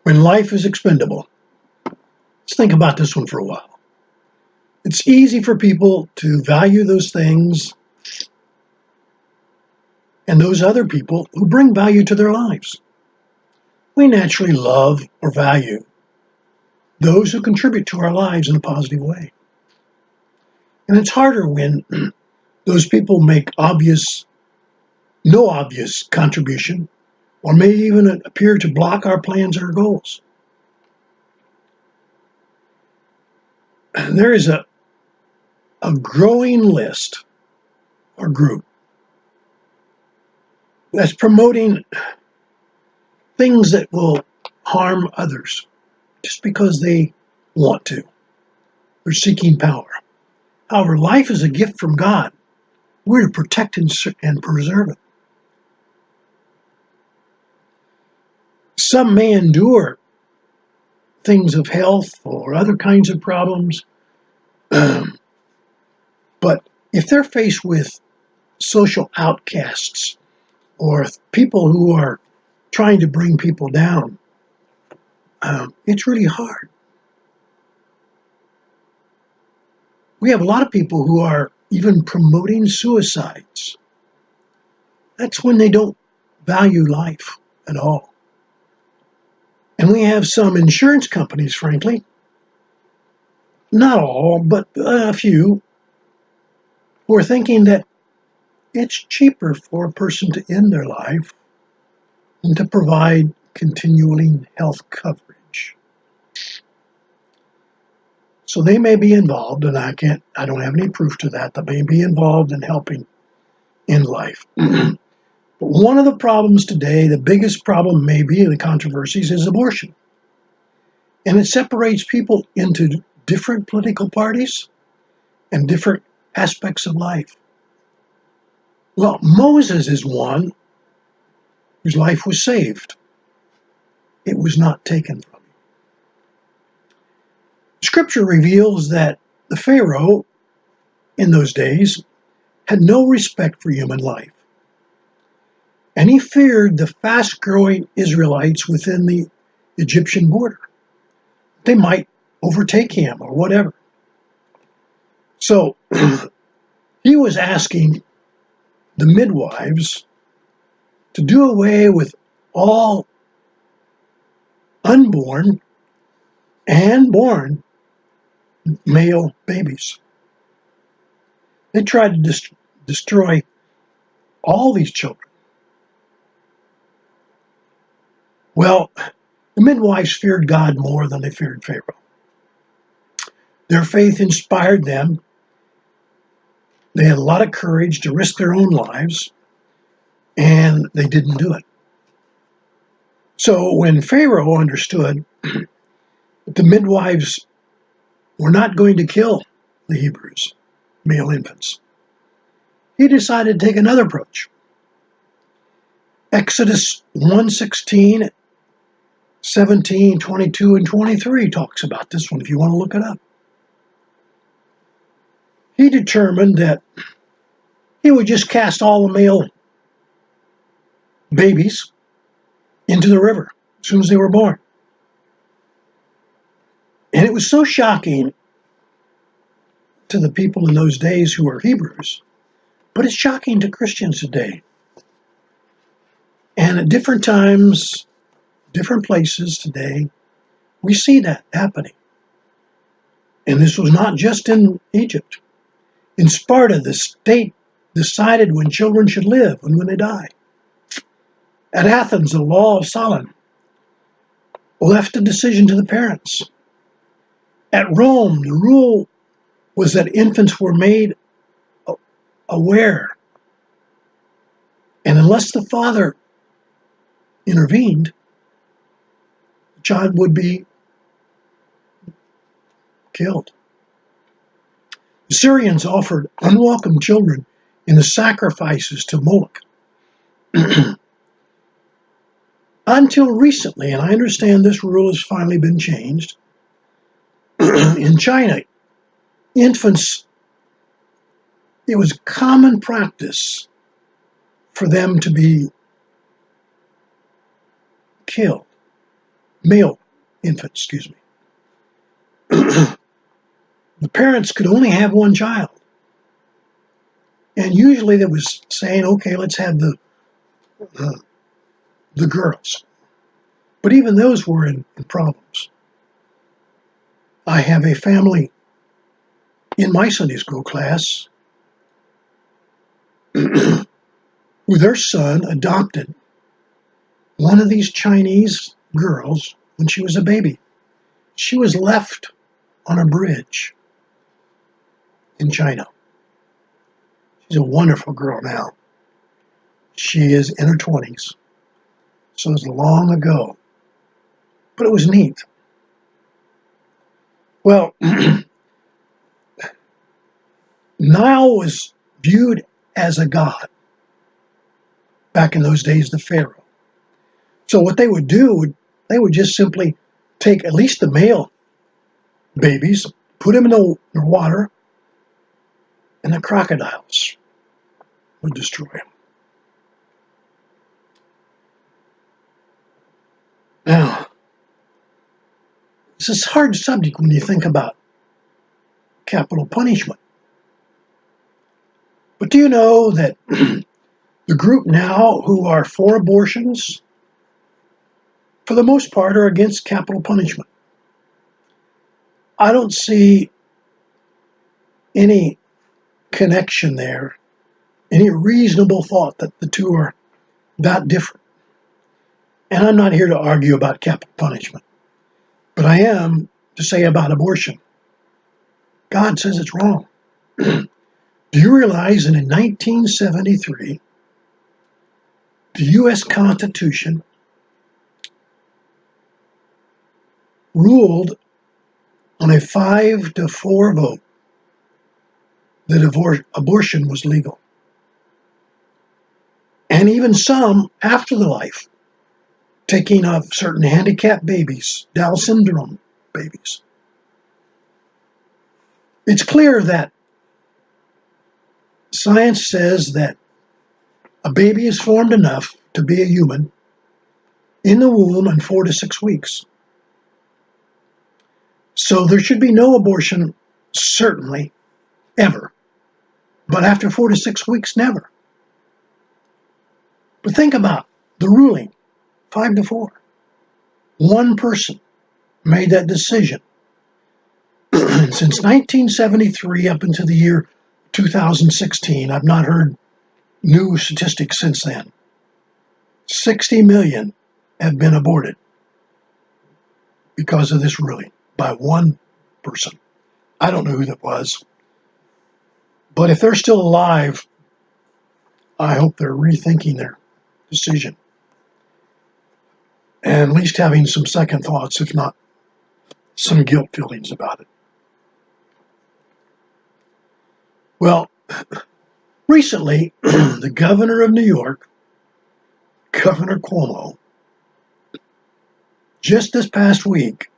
When life is expendable. Let's think about this one for a while. It's easy for people to value those things and those other people who bring value to their lives. We naturally love or value those who contribute to our lives in a positive way. And it's harder when those people make no obvious contribution, or may even appear to block our plans or goals. There is a growing list or group that's promoting things that will harm others just because they want to. They're seeking power. However, life is a gift from God. We're to protect and preserve it. Some may endure things of health or other kinds of problems, but if they're faced with social outcasts or people who are trying to bring people down, it's really hard. We have a lot of people who are even promoting suicides. That's when they don't value life at all. And we have some insurance companies, frankly, not all, but a few, who are thinking that it's cheaper for a person to end their life than to provide continuing health coverage. So they may be involved, and I don't have any proof to that, may be involved in helping end life. But one of the problems today, the biggest problem maybe in the controversies, is abortion. And it separates people into different political parties and different aspects of life. Well, Moses is one whose life was saved. It was not taken from him. Scripture reveals that the Pharaoh in those days had no respect for human life. And he feared the fast-growing Israelites within the Egyptian border. They might overtake him or whatever. So he was asking the midwives to do away with all unborn and born male babies. They tried to destroy all these children. Well, the midwives feared God more than they feared Pharaoh. Their faith inspired them. They had a lot of courage to risk their own lives, and they didn't do it. So when Pharaoh understood that the midwives were not going to kill the Hebrews, male infants, he decided to take another approach. Exodus 1:16, 17, 22, and 23 talks about this one if you want to look it up. He determined that he would just cast all the male babies into the river as soon as they were born. And it was so shocking to the people in those days who were Hebrews, but it's shocking to Christians today. And at different times, different places today, we see that happening. And this was not just in Egypt. In Sparta, the state decided when children should live and when they die. At Athens, the law of Solon left the decision to the parents. At Rome, the rule was that infants were made aware. And unless the father intervened, the child would be killed. The Syrians offered unwelcome children in the sacrifices to Moloch. Until recently, and I understand this rule has finally been changed, in China, infants, it was common practice for them to be killed, male infant, excuse me. The parents could only have one child. And usually they was saying, okay, let's have the girls. But even those were in problems. I have a family in my Sunday school class who their son adopted one of these Chinese girls when she was a baby. She was left on a bridge in China. She's a wonderful girl now. She is in her 20s. So it was long ago. But it was neat. Well, Nile was viewed as a god back in those days, the pharaoh. So what they would do, they would just simply take at least the male babies, put them in the water, and the crocodiles would destroy them. Now, this is a hard subject when you think about capital punishment. But do you know that the group now who are for abortions, for the most part, are against capital punishment? I don't see any connection there, any reasonable thought that the two are that different. And I'm not here to argue about capital punishment, but I am to say about abortion. God says it's wrong. Do you realize that in 1973, the U.S. Constitution ruled on a 5-4 vote that abortion was legal? And even some after the life, taking of certain handicapped babies, Down syndrome babies. It's clear that science says that a baby is formed enough to be a human in the womb in 4 to 6 weeks. So there should be no abortion, certainly, ever. But after 4 to 6 weeks, never. But think about the ruling, 5-4. One person made that decision. Since 1973 up into the year 2016, I've not heard new statistics since then. 60 million have been aborted because of this ruling by one person. I don't know who that was. But if they're still alive, I hope they're rethinking their decision. And at least having some second thoughts, if not some guilt feelings about it. Well, recently, the governor of New York, Governor Cuomo, just this past week,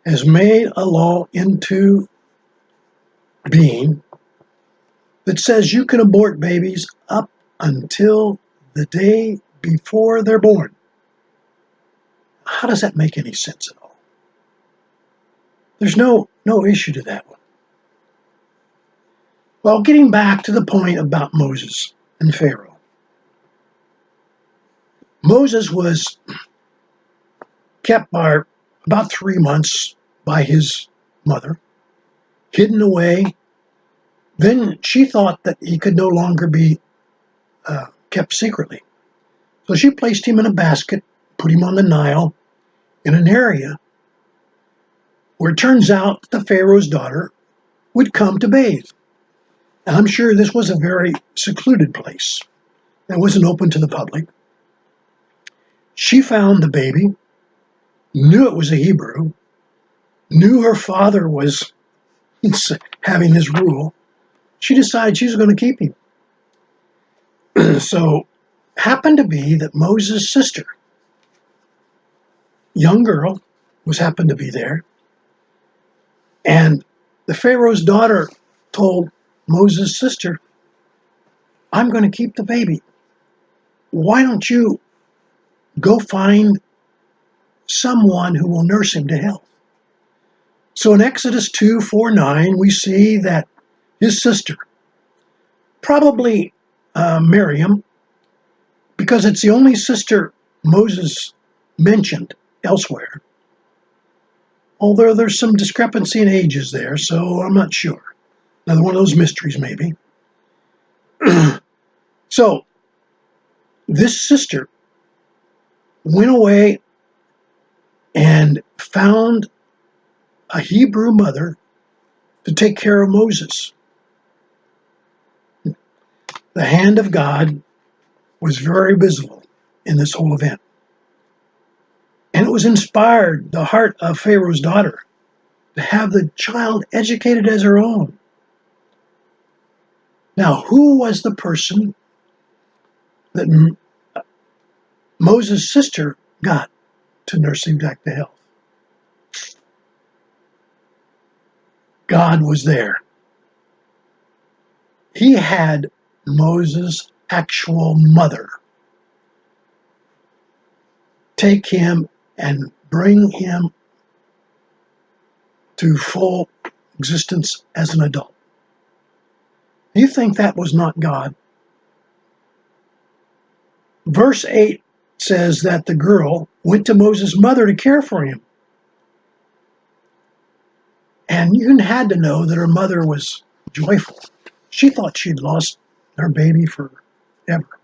has made a law into being that says you can abort babies up until the day before they're born. How does that make any sense at all? There's no issue to that one. Well, getting back to the point about Moses and Pharaoh. Moses was kept by about 3 months by his mother, hidden away. Then she thought that he could no longer be kept secretly. So she placed him in a basket, put him on the Nile in an area where it turns out the Pharaoh's daughter would come to bathe. And I'm sure this was a very secluded place that wasn't open to the public. She found the baby, knew it was a Hebrew, knew her father was having his rule. She decided she was going to keep him. So, happened to be that Moses' sister, young girl, happened to be there. And the Pharaoh's daughter told Moses' sister, I'm going to keep the baby. Why don't you go find someone who will nurse him to health. So in Exodus 2:4-9, we see that his sister, probably Miriam, because it's the only sister Moses mentioned elsewhere, although there's some discrepancy in ages there, so I'm not sure. Another one of those mysteries, maybe. So this sister went away and found a Hebrew mother to take care of Moses. The hand of God was very visible in this whole event. And it was inspired the heart of Pharaoh's daughter to have the child educated as her own. Now, who was the person that Moses' sister got to nurse him back to health? God was there. He had Moses' actual mother take him and bring him to full existence as an adult. You think that was not God? Verse 8 says that the girl went to Moses' mother to care for him. And you had to know that her mother was joyful. She thought she'd lost her baby forever.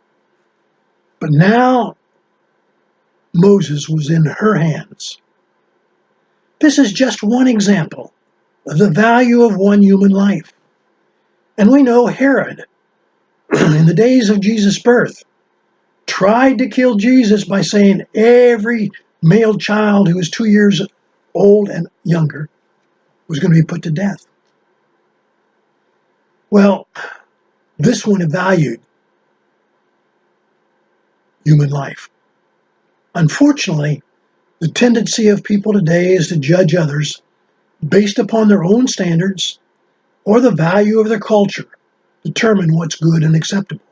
But now Moses was in her hands. This is just one example of the value of one human life. And we know Herod, in the days of Jesus' birth, tried to kill Jesus by saying every male child who was 2 years old and younger was going to be put to death. Well, this one valued human life. Unfortunately, the tendency of people today is to judge others based upon their own standards or the value of their culture, determine what's good and acceptable,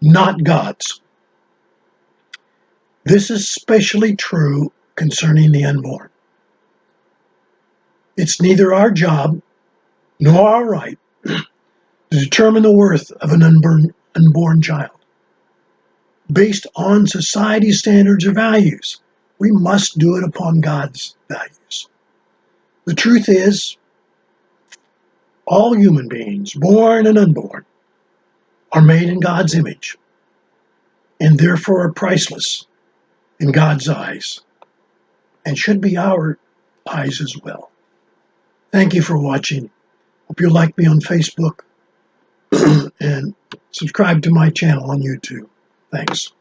not God's. This is especially true concerning the unborn. It's neither our job nor our right to determine the worth of an unborn child based on society's standards or values. We must do it upon God's values. The truth is, all human beings, born and unborn, are made in God's image and therefore are priceless in God's eyes and should be our eyes as well. Thank you for watching. Hope you'll like me on Facebook and subscribe to my channel on YouTube. Thanks.